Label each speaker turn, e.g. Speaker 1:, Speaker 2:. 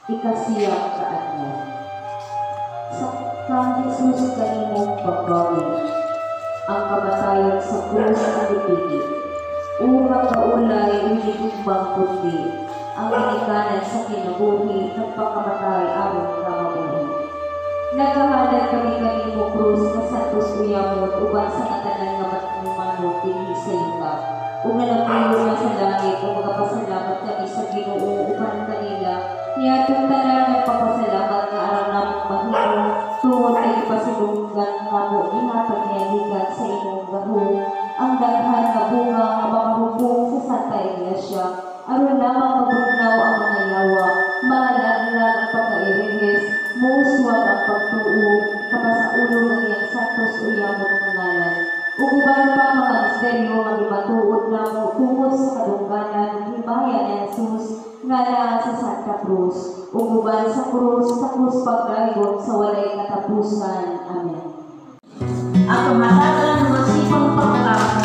Speaker 1: ikasiyang kaanyo. Sa kang Jesus kanimong pagbawi, ang kamatayan sa krus ang ipigi, upang kaulay ulit-ubang puti, ang inikanan sa kinabuhi ng pagkamatay aron kamabuhi. Naghahalad kami kanimo krus na santos uyamot uban sa katanan nga matnumanot dinhi sa yuta. Kung nalapuyo na sa langit, kung magpasalamat kami sa Ginoo upan kanila, niadtong tanan ng papasalamat nga aron namong mahimo tungod kay ipasilunggan namo ihatag niya gikan sa imong gahom ang daghan nga bunga nga makarubong sa Santa Iglesia aron lamang mabugnaw ang mga yawa, mga laglag ang pagkairihis, muswag ang pagtuo, kapasaulo ng iyang santos uyamot nga ngalan. Ug uban pa mga misteryo nga gimatuod namo tungod sa kadungganan ug himaya ni Jesus nga naa sa Santa Cruz. Ug uban sa krus pagdayon sa walay katapusan. Amen.
Speaker 2: Ang kamatagan ng masipang pagkakataon